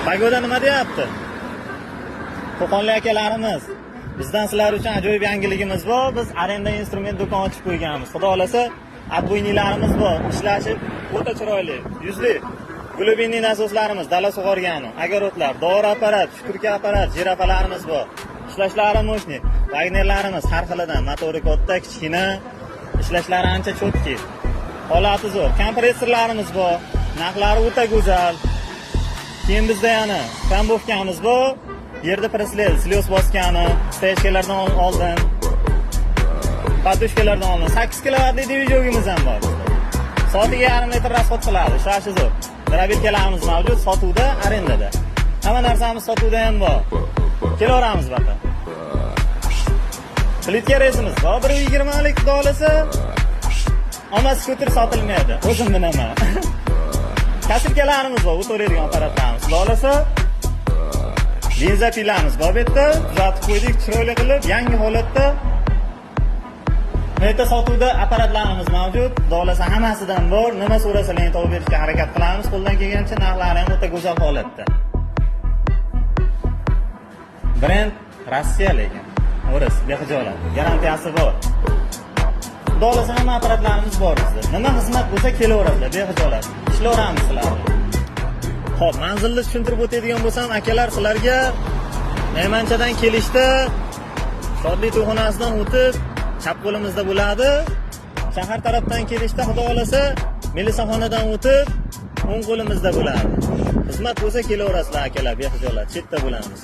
Pagoda nima deyapti? Qo'qonli akalarimiz, bizdan sizlar uchun ajoyib yangiligimiz bor. Biz arenda instrument do'kon ochib qo'yganmiz. Xudo xolasa, atbuynilarimiz bor. Ishlashi o'ta chiroyli. Yuzli glubinli nasoslarimiz, dala sug'organi, agarotlar, dori apparat, shukurka apparat, jirafalarimiz bor. Ishlashlari mo'shni. Wagnerlarimiz har xilidan, motori katta, kichkina, ishlashlari ancha cho'tki. Holati zo'r. Kompressorlarimiz bor. Narxlari o'ta go'zal. Keyin bizda yana kambovkamiz bor. Yerda preslel, slyos bosgani, stejkalardan oldin, padushkalardan oldin 8 kilovatli dvijogimiz ham bor. Soatiga 1,5 litr rasxod qiladi, ishlashi zo'r. Drabilkalarimiz mavjud, sotuvda, arendada. Hamma narsamiz sotuvda ham bor. Kelaveramiz baqa. Plitka resimiz bor, 120 lik xudo xolasa. Ammo skuter sotilmaydi, o'zim bilaman. Kasirkalarimiz bor, o'tiradigan apparatlarimiz. Xudo xolasa benzapilamiz bor bu yerda, tuzatib qo'ydik chiroyli qilib, yangi holatda. Bu yerda sotuvda apparatlarimiz mavjud. Xudo xolasa hammasidan bor. Nima so'rasangiz topib berishga harakat qilamiz. Qo'ldan kelgancha narxlari ham o'ta go'zal holatda. Brend Rossiya lekin. O'ris, behijolat. Garantiyasi bor. Xudo xolasa hamma apparatlarimiz bor bizda. Nima xizmat bo'lsa kelaverasizlar, behijolat. Ishlaveramiz sizlarga. Xo'p, manzilni tushuntirib o'tadigan bo'lsam, akalar sizlarga Naymanchadan kelishda Shodlik to'yxonasidan o'tib, chap qo'limizda bo'ladi. Shahar tarafdan kelishda xudo xolasa Melisaxonadan o'tib, o'ng qo'limizda bo'ladi. Xizmat bo'lsa kelaverasizlar akalar, behijolat, chetda bo'lamiz.